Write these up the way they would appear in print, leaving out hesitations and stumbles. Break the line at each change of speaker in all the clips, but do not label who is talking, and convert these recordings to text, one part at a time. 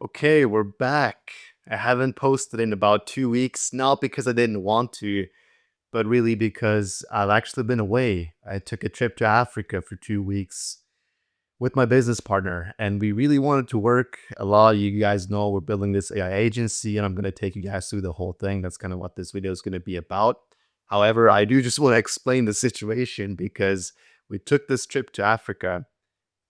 Okay, we're back. I haven't posted in about 2 weeks, not because I didn't want to, but really because I've actually been away. I took a trip to Africa for 2 weeks with my business partner, and we really wanted to work. A lot of you guys know we're building this AI agency, and I'm going to take you guys through the whole thing. That's kind of what this video is going to be about. However, I do just want to explain the situation because we took this trip to Africa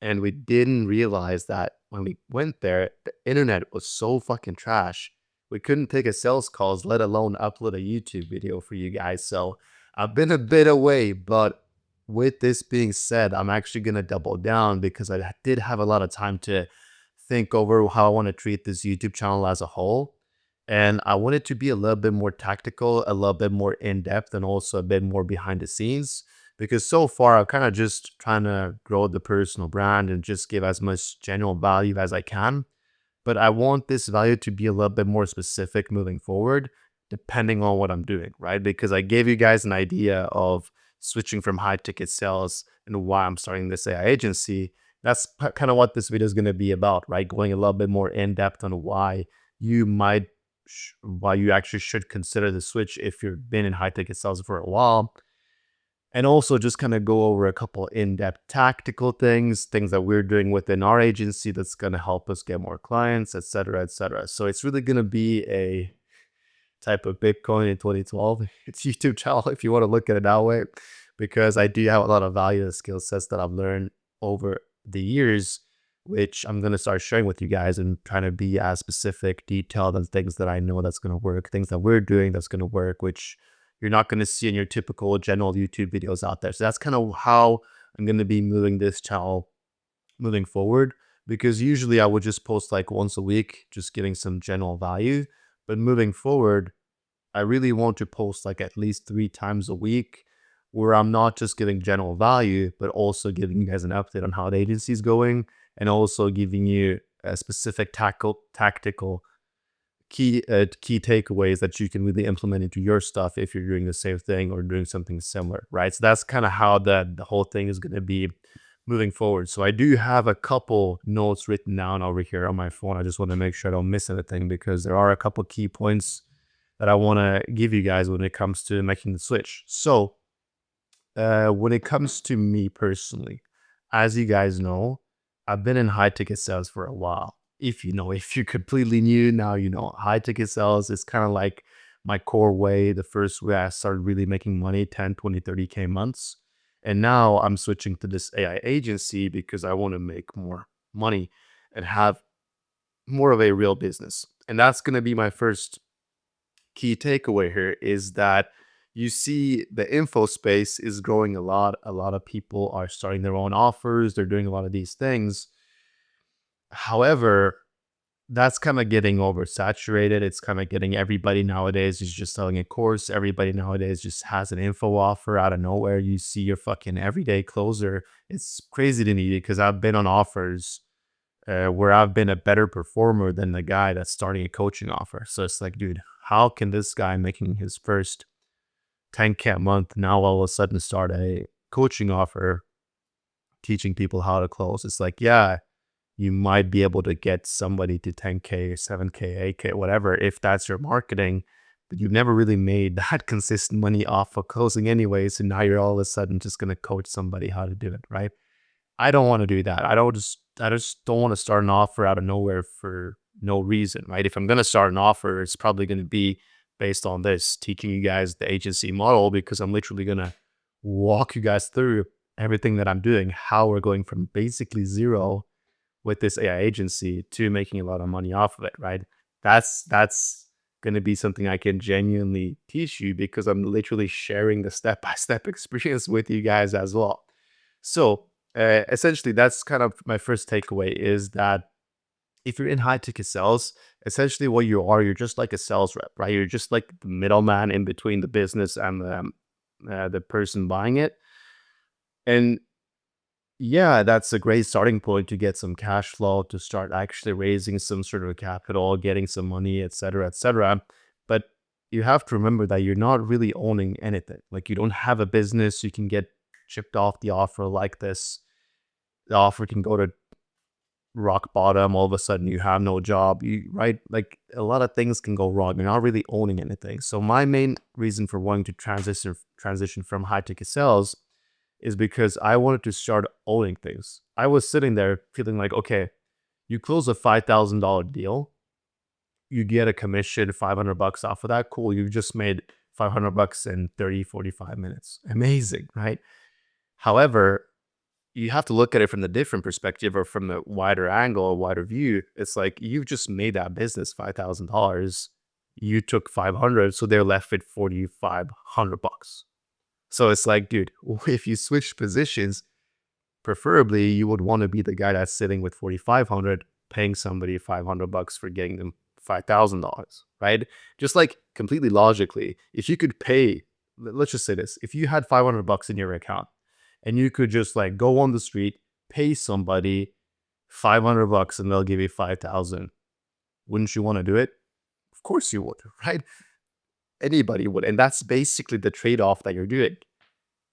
and we didn't realize that when we went there, the internet was so fucking trash. We couldn't take a sales calls, let alone upload a YouTube video for you guys. So I've been a bit away, but with this being said, I'm actually gonna double down because I did have a lot of time to think over how I want to treat this YouTube channel as a whole. And I want it to be a little bit more tactical, a little bit more in depth, and also a bit more behind the scenes because so far I'm kind of just trying to grow the personal brand and just give as much general value as I can. But I want this value to be a little bit more specific moving forward, depending on what I'm doing, right? Because I gave you guys an idea of switching from high ticket sales and why I'm starting this AI agency. That's kind of what this video is going to be about, right? Going a little bit more in depth on why you might, why you actually should consider the switch if you've been in high ticket sales for a while, and also just kind of go over a couple in-depth tactical things that we're doing within our agency that's going to help us get more clients, etc., etc. So it's really going to be a type of Bitcoin in 2012. It's YouTube channel if you want to look at it that way, because I do have a lot of value and skill sets that I've learned over the years, which I'm going to start sharing with you guys and trying to be as specific, detailed on things that I know that's going to work, things that we're doing that's going to work, which you're not going to see in your typical general YouTube videos out there. So that's kind of how I'm going to be moving this channel moving forward, because usually I would just post like once a week, just giving some general value. But moving forward, I really want to post like at least 3 times a week where I'm not just giving general value, but also giving you guys an update on how the agency is going and also giving you a specific tactical key takeaways that you can really implement into your stuff if you're doing the same thing or doing something similar, right? So that's kind of how the whole thing is going to be moving forward. So I do have a couple notes written down over here on my phone. I just want to make sure I don't miss anything because there are a couple key points that I want to give you guys when it comes to making the switch. So when it comes to me personally, as you guys know, I've been in high ticket sales for a while. If you know, if you're completely new, now you know high ticket sales is kind of like my core way, the first way I started really making money, 10, 20, 30K months. And now I'm switching to this AI agency because I want to make more money and have more of a real business. And that's going to be my first key takeaway here is that you see the info space is growing a lot. A lot of people are starting their own offers. They're doing a lot of these things. However, that's kind of getting oversaturated. It's kind of getting everybody nowadays is just selling a course. Everybody nowadays just has an info offer out of nowhere. You see your fucking everyday closer. It's crazy to me because I've been on offers where I've been a better performer than the guy that's starting a coaching offer. So it's like, dude, how can this guy making his first 10K a month now all of a sudden start a coaching offer teaching people how to close? It's like, yeah, you might be able to get somebody to 10K, 7K, 8K, whatever, if that's your marketing, but you've never really made that consistent money off of closing anyways. And now you're all of a sudden just going to coach somebody how to do it, right? I don't want to do that. I just don't want to start an offer out of nowhere for no reason, right? If I'm going to start an offer, it's probably going to be based on this, teaching you guys the agency model, because I'm literally going to walk you guys through everything that I'm doing, how we're going from basically zero with this AI agency to making a lot of money off of it, right? That's going to be something I can genuinely teach you because I'm literally sharing the step-by-step experience with you guys as well. So essentially, that's kind of my first takeaway is that if you're in high ticket sales, essentially what you are, you're just like a sales rep, right? You're just like the middleman in between the business and the person buying it. And yeah, that's a great starting point to get some cash flow, to start actually raising some sort of capital, getting some money, et cetera, et cetera. But you have to remember that you're not really owning anything. Like you don't have a business, you can get chipped off the offer like this. The offer can go to rock bottom, all of a sudden you have no job, right? Like a lot of things can go wrong. You're not really owning anything. So my main reason for wanting to transition from high ticket sales is because I wanted to start owning things. I was sitting there feeling like, okay, you close a $5,000 deal, you get a commission, $500 off of that. Cool. You just made $500 in 30, 45 minutes. Amazing, right? However, you have to look at it from the different perspective or from a wider angle, a wider view. It's like you've just made that business $5,000. You took 500, so they're left with 4,500 bucks. So it's like, dude, if you switch positions, preferably you would want to be the guy that's sitting with 4,500, paying somebody 500 bucks for getting them $5,000, right? Just like completely logically, if you could pay, let's just say this, if you had 500 bucks in your account and you could just like go on the street, pay somebody 500 bucks and they'll give you 5,000, wouldn't you want to do it? Of course you would, right? Anybody would. And that's basically the trade-off that you're doing.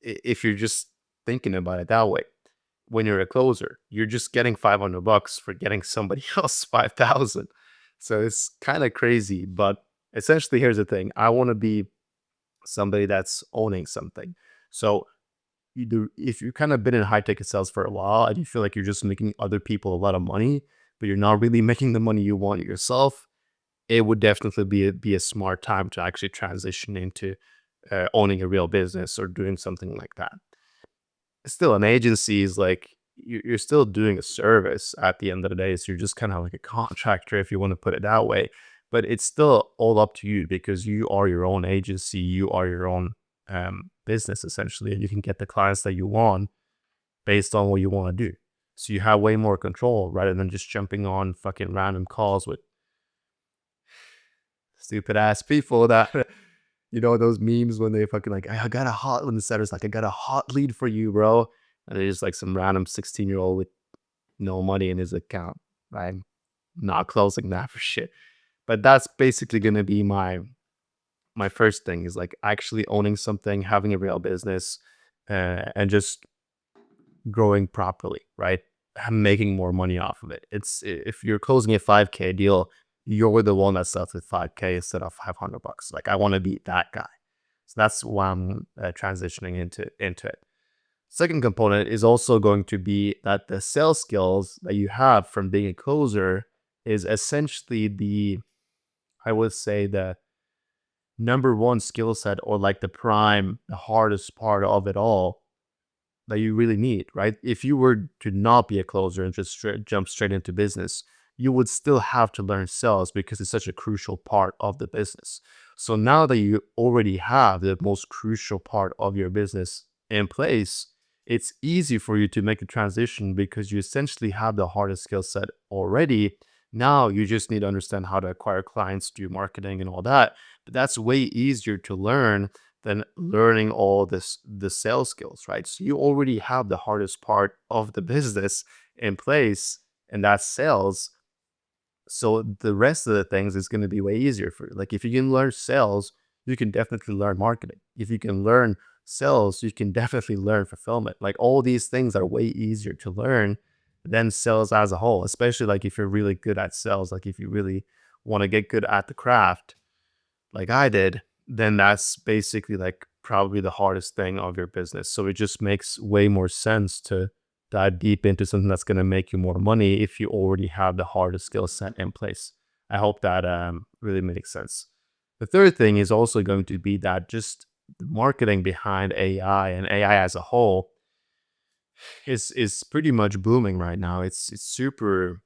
If you're just thinking about it that way, when you're a closer, you're just getting 500 bucks for getting somebody else 5,000. So it's kind of crazy, but essentially here's the thing. I want to be somebody that's owning something. So if you've kind of been in high ticket sales for a while and you feel like you're just making other people a lot of money, but you're not really making the money you want yourself, it would definitely be a smart time to actually transition into owning a real business or doing something like that. Still, an agency is like you're still doing a service at the end of the day. So you're just kind of like a contractor, if you want to put it that way. But it's still all up to you because you are your own agency, you are your own business essentially, and you can get the clients that you want based on what you want to do. So you have way more control rather than just jumping on fucking random calls with stupid ass people that those memes when they fucking like, I got a hot when the seller's like, I got a hot lead for you, bro. And it's just like some random 16-year-old with no money in his account. I'm not closing that for shit. But that's basically gonna be my first thing is like actually owning something, having a real business, and just growing properly, right? Making more money off of it. It's if you're closing a 5K deal, you're the one that starts with 5K instead of 500 bucks. Like I want to be that guy. So that's why I'm transitioning into it. Second component is also going to be that the sales skills that you have from being a closer is essentially I would say the number one skill set or like the hardest part of it all that you really need, right? If you were to not be a closer and just jump straight into business, you would still have to learn sales because it's such a crucial part of the business. So now that you already have the most crucial part of your business in place, it's easy for you to make a transition because you essentially have the hardest skill set already. Now you just need to understand how to acquire clients, do marketing and all that. But that's way easier to learn than learning all the sales skills, right? So you already have the hardest part of the business in place, and that's sales. So the rest of the things is going to be way easier for you. Like if you can learn sales, you can definitely learn marketing. If you can learn sales, you can definitely learn fulfillment. Like all these things are way easier to learn than sales as a whole, especially like if you're really good at sales, like if you really want to get good at the craft, like I did, then that's basically like probably the hardest thing of your business. So it just makes way more sense to dive deep into something that's going to make you more money if you already have the hardest skill set in place. I hope that really makes sense. The third thing is also going to be that just the marketing behind AI and AI as a whole is pretty much booming right now. It's super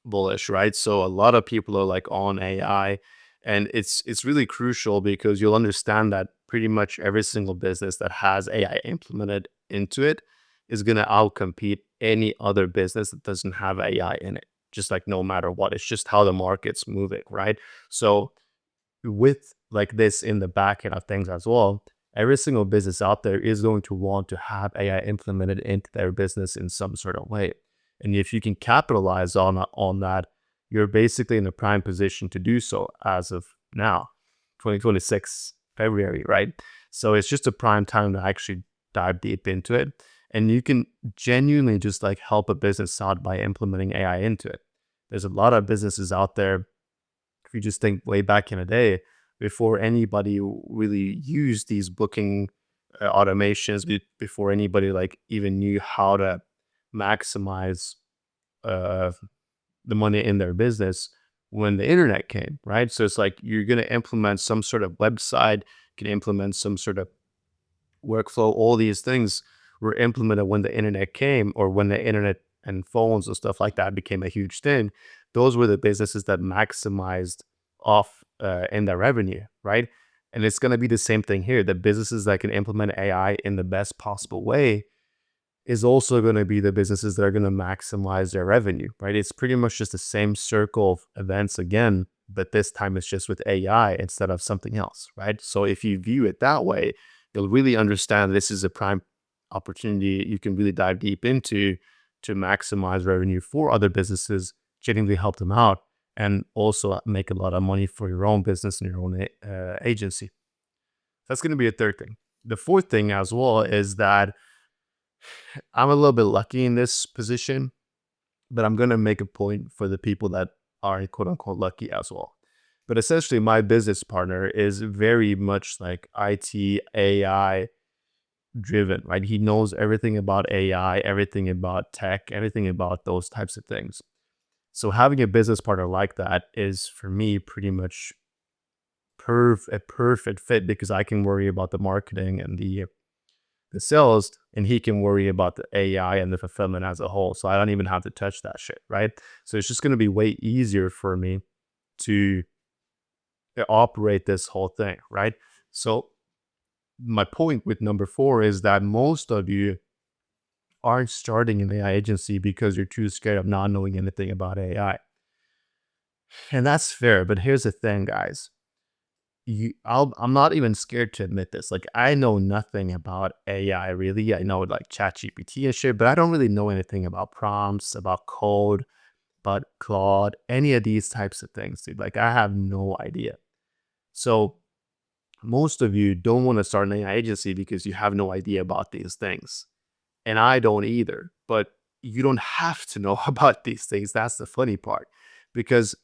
bullish, right? So a lot of people are like on AI, and it's really crucial because you'll understand that pretty much every single business that has AI implemented into it is going to outcompete any other business that doesn't have AI in it. Just like no matter what, it's just how the market's moving, right? So with like this in the back end of things as well, every single business out there is going to want to have AI implemented into their business in some sort of way. And if you can capitalize on that, you're basically in a prime position to do so as of now, 2026 February, right? So it's just a prime time to actually dive deep into it. And you can genuinely just like help a business out by implementing AI into it. There's a lot of businesses out there. If you just think way back in the day, before anybody really used these booking automations, before anybody like even knew how to maximize uh, the money in their business, when the internet came, right? So it's like you're going to implement some sort of website, can implement some sort of workflow. All these things were implemented when the internet came, or when the internet and phones and stuff like that became a huge thing. Those were the businesses that maximized off in their revenue, right? And it's going to be the same thing here. The businesses that can implement AI in the best possible way is also going to be the businesses that are going to maximize their revenue, right? It's pretty much just the same circle of events again, but this time it's just with AI instead of something else, right? So if you view it that way, you'll really understand this is a prime opportunity you can really dive deep into to maximize revenue for other businesses, genuinely help them out, and also make a lot of money for your own business and your own agency. That's going to be a third thing. The fourth thing as well is that I'm a little bit lucky in this position, but I'm going to make a point for the people that are quote unquote lucky as well. But essentially, my business partner is very much like IT, AI driven, right? He knows everything about AI, everything about tech, everything about those types of things. So having a business partner like that is for me pretty much a perfect fit, because I can worry about the marketing and the sales, and he can worry about the AI and the fulfillment as a whole. So I don't even have to touch that shit, right? So it's just going to be way easier for me to operate this whole thing, right? So my point with number four is that most of you aren't starting an AI agency because you're too scared of not knowing anything about AI. And that's fair, but here's the thing, guys. I'm not even scared to admit this. Like, I know nothing about AI really. I know like ChatGPT and shit, but I don't really know anything about prompts, about code, about Claude, any of these types of things, dude. Like, I have no idea. So most of you don't want to start an AI agency because you have no idea about these things. And I don't either. But you don't have to know about these things. That's the funny part. Because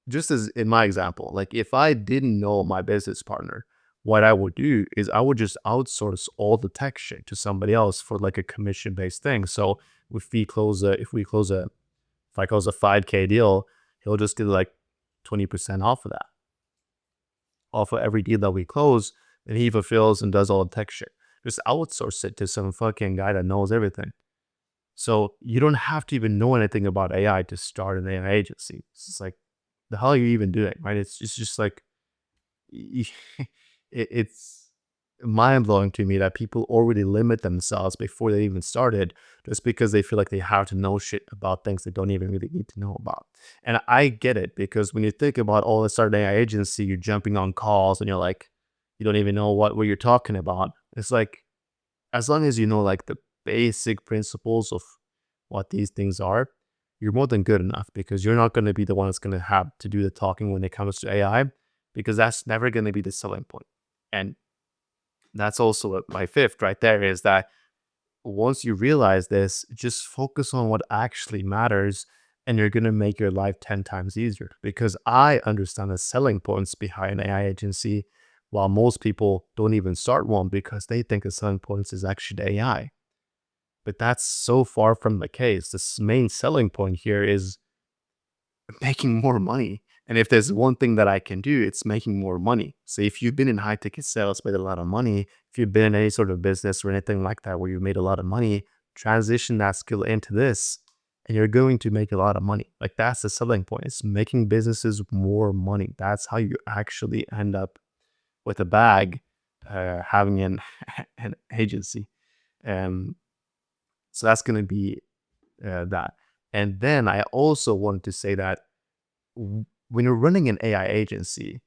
just as in my example, like if I didn't know my business partner, what I would do is I would just outsource all the tech shit to somebody else for like a commission based thing. So if I close a 5K deal, he'll just get like 20% off of that, off of every deal that we close, and he fulfills and does all the tech shit. Just outsource it to some fucking guy that knows everything. So you don't have to even know anything about AI to start an AI agency. It's just like, the hell are you even doing, right? It's just like, it's mind blowing to me that people already limit themselves before they even started, just because they feel like they have to know shit about things they don't even really need to know about. And I get it, because when you think about all the start AI agency, you're jumping on calls and you're like, you don't even know what you're talking about. It's like, as long as you know like the basic principles of what these things are, you're more than good enough, because you're not going to be the one that's going to have to do the talking when it comes to AI, because that's never going to be the selling point. And that's also my fifth right there, is that once you realize this, just focus on what actually matters, and you're going to make your life 10 times easier. Because I understand the selling points behind an AI agency, while most people don't even start one because they think the selling points is actually the AI. But that's so far from the case. The main selling point here is making more money. And if there's one thing that I can do, it's making more money. So if you've been in high ticket sales, made a lot of money, if you've been in any sort of business or anything like that where you made a lot of money, transition that skill into this, and you're going to make a lot of money. Like, that's the selling point. It's making businesses more money. That's how you actually end up with a bag, having an agency. Um, so that's going to be that. And then I also wanted to say that when you're running an AI agency,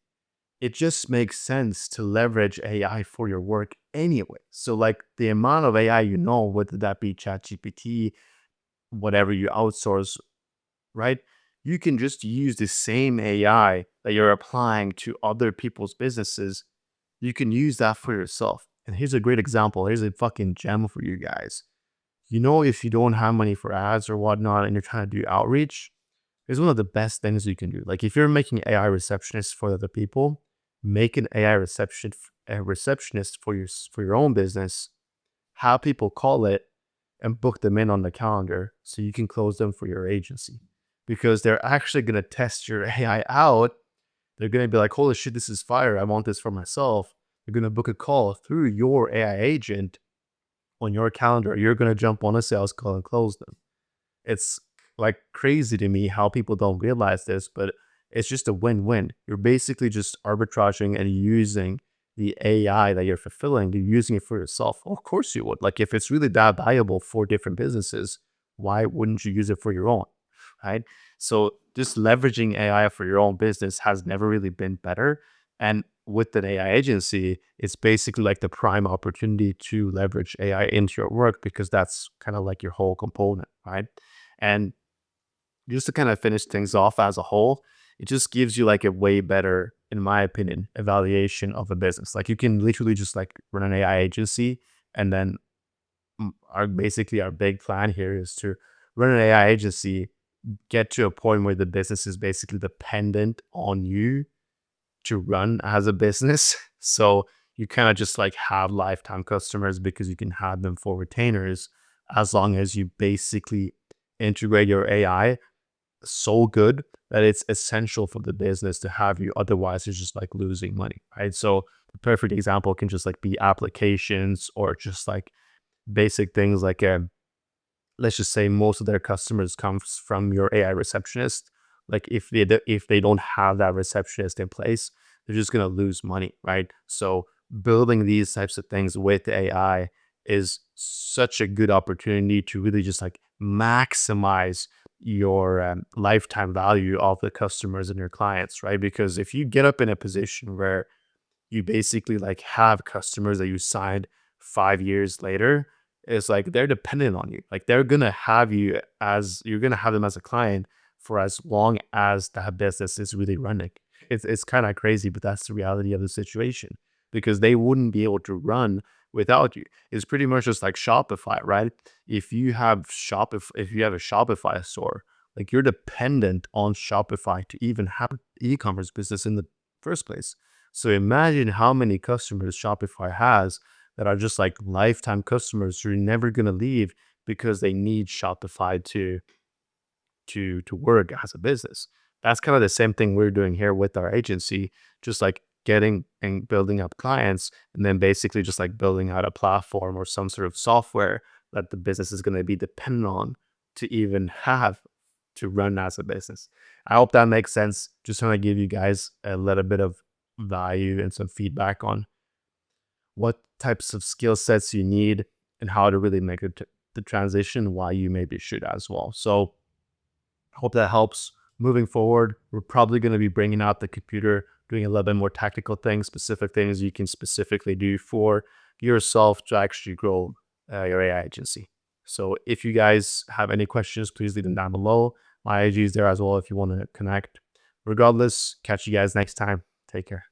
it just makes sense to leverage AI for your work anyway. So, like, the amount of AI you know, whether that be ChatGPT, whatever you outsource, right? You can just use the same AI that you're applying to other people's businesses. You can use that for yourself. And here's a great example. Here's a fucking gem for you guys. if you don't have money for ads or whatnot and you're trying to do outreach, it's one of the best things you can do. Like if you're making AI receptionists for other people, make an AI receptionist for your own business, have people call it and book them in on the calendar so you can close them for your agency. Because they're actually going to test your AI out. They're going to be like, holy shit, this is fire. I want this for myself. They're going to book a call through your AI agent on your calendar. You're going to jump on a sales call and close them. It's like crazy to me how people don't realize this, but it's just a win-win. You're basically just arbitraging and using the AI that you're fulfilling, you're using it for yourself. Of course you would. Like if it's really that valuable for different businesses, why wouldn't you use it for your own? Right. So just leveraging AI for your own business has never really been better. And with an AI agency, it's basically like the prime opportunity to leverage AI into your work because that's kind of like your whole component, right? And just to kind of finish things off as a whole, it just gives you like a way better, in my opinion, evaluation of a business. Like you can literally just like run an AI agency and then our big plan here is to run an AI agency, get to a point where the business is basically dependent on you to run as a business. So you kind of just like have lifetime customers because you can have them for retainers as long as you basically integrate your AI so good that it's essential for the business to have you. Otherwise, it's just like losing money, right? So the perfect example can just like be applications or just like basic things like let's just say most of their customers comes from your AI receptionist. Like if they don't have that receptionist in place, they're just gonna lose money, right? So building these types of things with AI is such a good opportunity to really just like maximize your lifetime value of the customers and your clients, right? Because if you get up in a position where you basically like have customers that you signed 5 years later, it's like they're dependent on you. Like they're gonna have you as you're gonna have them as a client for as long as that business is really running. It's kind of crazy, but that's the reality of the situation because they wouldn't be able to run without you. It's pretty much just like Shopify, right? If you have a Shopify store, like you're dependent on Shopify to even have an e-commerce business in the first place. So imagine how many customers Shopify has that are just like lifetime customers who are never going to leave because they need Shopify to work as a business. That's kind of the same thing we're doing here with our agency, just like getting and building up clients and then basically just like building out a platform or some sort of software that the business is going to be dependent on to even have to run as a business. I hope that makes sense. Just want to give you guys a little bit of value and some feedback on what types of skill sets you need and how to really make the transition, why you maybe should as well. So hope that helps. Moving forward, we're probably going to be bringing out the computer, doing a little bit more tactical things, specific things you can specifically do for yourself to actually grow your AI agency. So if you guys have any questions, please leave them down below. My IG is there as well if you want to connect. Regardless, catch you guys next time. Take care.